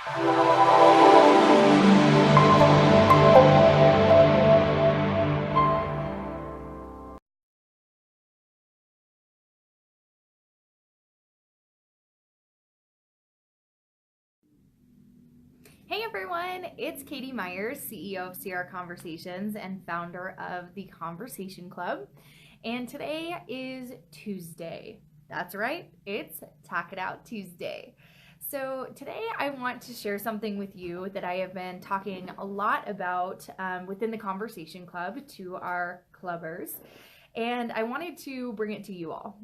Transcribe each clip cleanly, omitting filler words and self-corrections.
Hey everyone, it's Katie Myers, CEO of CR Conversations and founder of the Conversation Club. And today is Tuesday. That's right, it's Talk It Out Tuesday. So today I want to share something with you that I have been talking a lot about within the Conversation Club to our clubbers. And I wanted to bring it to you all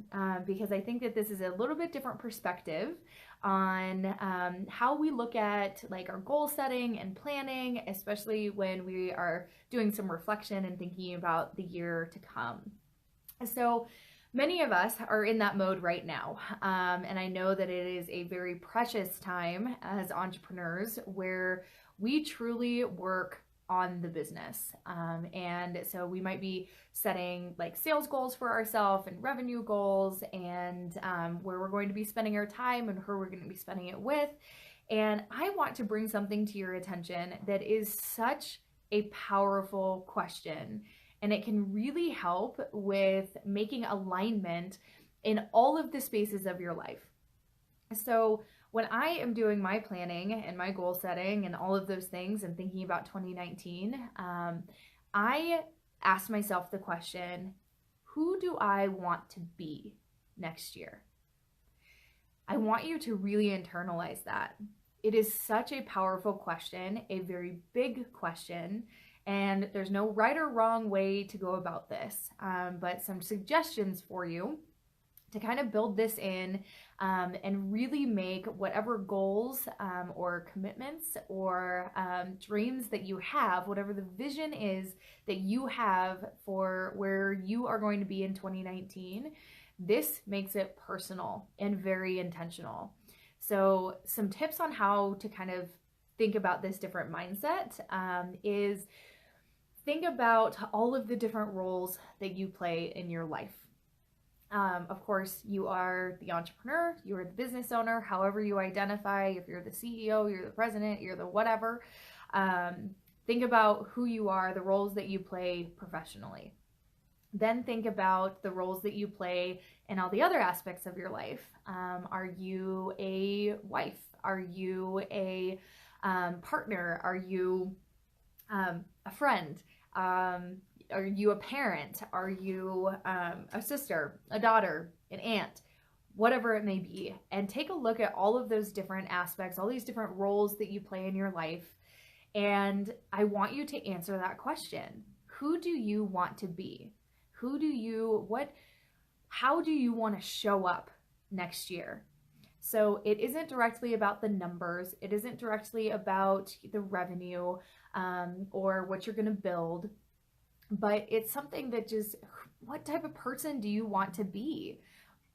because I think that this is a little bit different perspective on how we look at like our goal setting and planning, especially when we are doing some reflection and thinking about the year to come. So many of us are in that mode right now. And I know that it is a very precious time as entrepreneurs where we truly work on the business. And so we might be setting like sales goals for ourselves and revenue goals and where we're going to be spending our time and who we're going to be spending it with. And I want to bring something to your attention that is such a powerful question. And it can really help with making alignment in all of the spaces of your life. So when I am doing my planning and my goal setting and all of those things and thinking about 2019, I ask myself the question, who do I want to be next year? I want you to really internalize that. It is such a powerful question, a very big question, and there's no right or wrong way to go about this, but some suggestions for you to kind of build this in and really make whatever goals or commitments or dreams that you have, whatever the vision is that you have for where you are going to be in 2019, this makes it personal and very intentional. So some tips on how to kind of think about this different mindset is think about all of the different roles that you play in your life. Of course, you are the entrepreneur, you are the business owner, however you identify, if you're the CEO, you're the president, you're the whatever. Think about who you are, the roles that you play professionally. Then think about the roles that you play in all the other aspects of your life. Are you a wife? Are you a partner? Are you a friend? Are you a parent? Are you a sister, a daughter, an aunt, whatever it may be? And take a look at all of those different aspects, all these different roles that you play in your life. And I want you to answer that question. Who do you want to be? How do you want to show up next year? So it isn't directly about the numbers. It isn't directly about the revenue or what you're going to build. But it's something that just, what type of person do you want to be?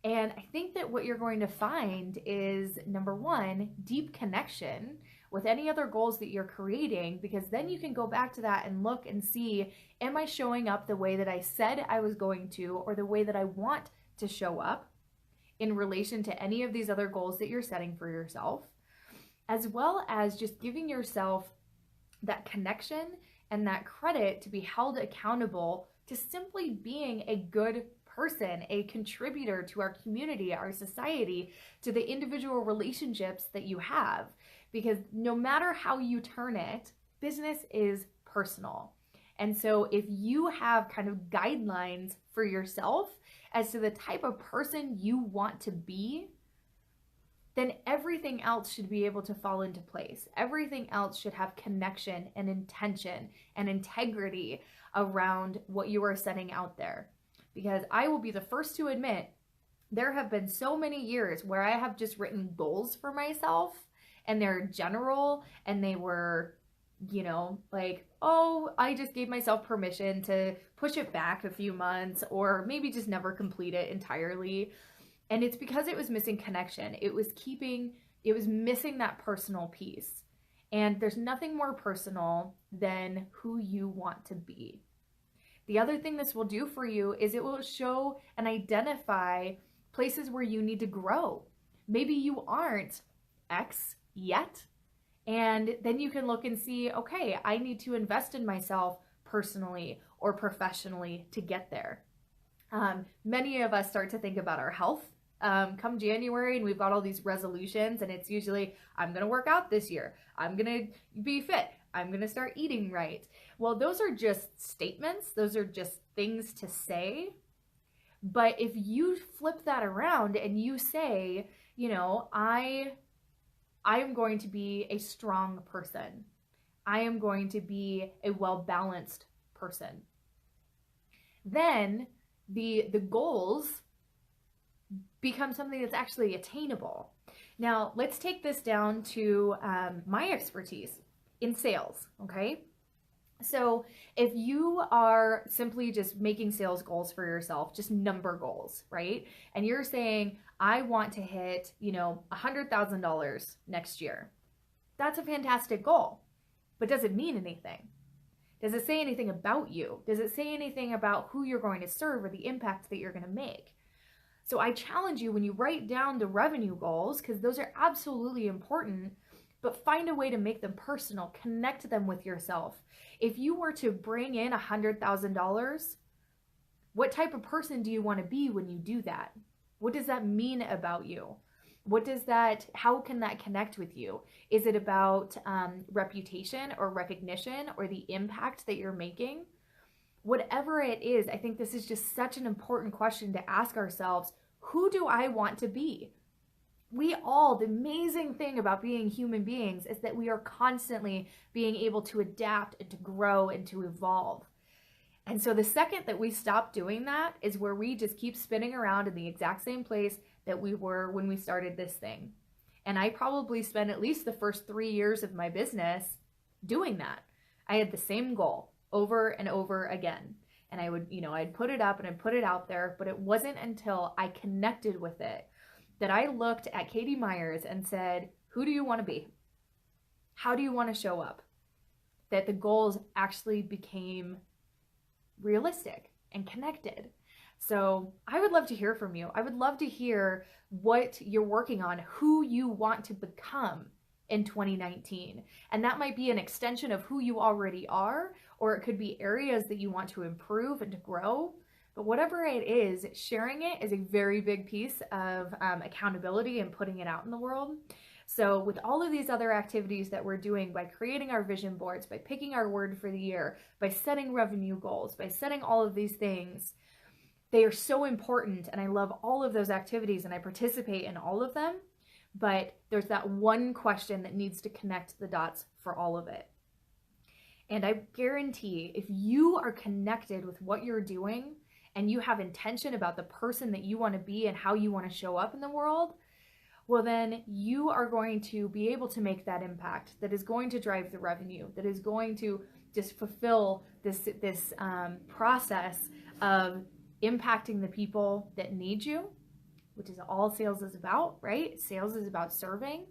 And I think that what you're going to find is, number one, deep connection with any other goals that you're creating, because then you can go back to that and look and see, am I showing up the way that I said I was going to, or the way that I want to show up in relation to any of these other goals that you're setting for yourself, as well as just giving yourself that connection and that credit to be held accountable to simply being a good person, a contributor to our community, our society, to the individual relationships that you have. Because no matter how you turn it, business is personal. And so if you have kind of guidelines for yourself as to the type of person you want to be, then everything else should be able to fall into place. Everything else should have connection and intention and integrity around what you are setting out there. Because I will be the first to admit, there have been so many years where I have just written goals for myself and they're general and they were, like, oh, I just gave myself permission to push it back a few months or maybe just never complete it entirely. And it's because it was missing connection. It was missing that personal piece. And there's nothing more personal than who you want to be. The other thing this will do for you is it will show and identify places where you need to grow. Maybe you aren't X yet, And then you can look and see, okay, I need to invest in myself personally or professionally to get there. Many of us start to think about our health come January, and we've got all these resolutions, and it's usually, I'm going to work out this year. I'm going to be fit. I'm going to start eating right. Well, those are just statements. Those are just things to say. But if you flip that around and you say, you know, I am going to be a strong person. I am going to be a well-balanced person. Then the goals become something that's actually attainable. Now, let's take this down to my expertise in sales, okay? So if you are simply just making sales goals for yourself, just number goals, right? And you're saying, I want to hit, you know, $100,000 next year. That's a fantastic goal, but does it mean anything? Does it say anything about you? Does it say anything about who you're going to serve or the impact that you're going to make? So I challenge you, when you write down the revenue goals, because those are absolutely important, but find a way to make them personal, connect them with yourself. If you were to bring in $100,000, what type of person do you want to be when you do that? What does that mean about you? How can that connect with you? Is it about reputation or recognition or the impact that you're making? Whatever it is, I think this is just such an important question to ask ourselves. Who do I want to be? The amazing thing about being human beings is that we are constantly being able to adapt and to grow and to evolve. And so the second that we stop doing that is where we just keep spinning around in the exact same place that we were when we started this thing. And I probably spent at least the first 3 years of my business doing that. I had the same goal over and over again. And I would, I'd put it up and I'd put it out there, but it wasn't until I connected with it that I looked at Katie Myers and said, who do you want to be? How do you want to show up? That the goals actually became realistic and connected. So I would love to hear from you. I would love to hear what you're working on, who you want to become in 2019. And that might be an extension of who you already are, or it could be areas that you want to improve and to grow. But whatever it is, sharing it is a very big piece of accountability and putting it out in the world. So with all of these other activities that we're doing, by creating our vision boards, by picking our word for the year, by setting revenue goals, by setting all of these things, they are so important. And I love all of those activities and I participate in all of them. But there's that one question that needs to connect the dots for all of it. And I guarantee if you are connected with what you're doing and you have intention about the person that you want to be and how you want to show up in the world, well, then you are going to be able to make that impact that is going to drive the revenue, that is going to just fulfill this process of impacting the people that need you, which is all sales is about, right? Sales is about serving.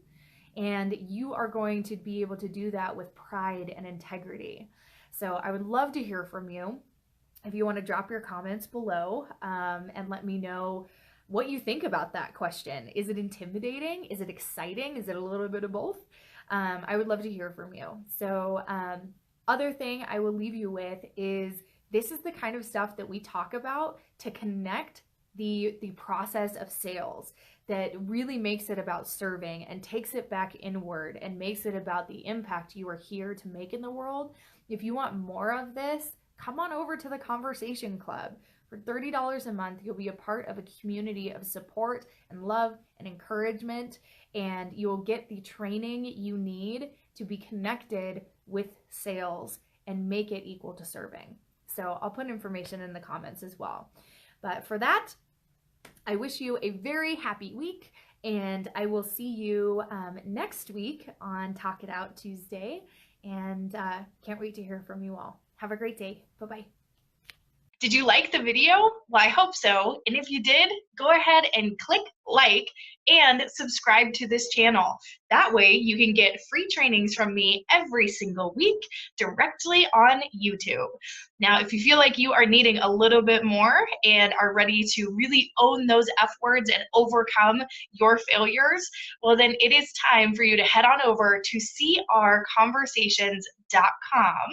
And you are going to be able to do that with pride and integrity. So I would love to hear from you. If you want to drop your comments below and let me know what you think about that question. Is it intimidating? Is it exciting? Is it a little bit of both? I would love to hear from you. So other thing I will leave you with is this is the kind of stuff that we talk about to connect the process of sales, that really makes it about serving and takes it back inward and makes it about the impact you are here to make in the world. If you want more of this, come on over to the Conversation Club. For $30 a month, you'll be a part of a community of support and love and encouragement, and you'll get the training you need to be connected with sales and make it equal to serving. So I'll put information in the comments as well. But for that, I wish you a very happy week, and I will see you next week on Talk It Out Tuesday, and can't wait to hear from you all. Have a great day. Bye-bye. Did you like the video? Well, I hope so. And if you did, go ahead and click like, and subscribe to this channel. That way you can get free trainings from me every single week directly on YouTube. Now, if you feel like you are needing a little bit more and are ready to really own those F words and overcome your failures, well, then it is time for you to head on over to crconversations.com,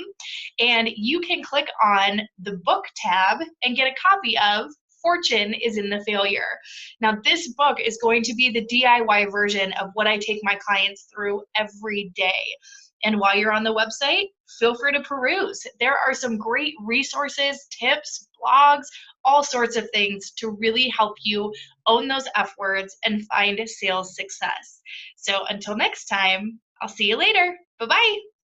and you can click on the book tab and get a copy of Fortune is in the Failure. Now, this book is going to be the DIY version of what I take my clients through every day. And while you're on the website, feel free to peruse. There are some great resources, tips, blogs, all sorts of things to really help you own those F words and find sales success. So until next time, I'll see you later. Bye-bye.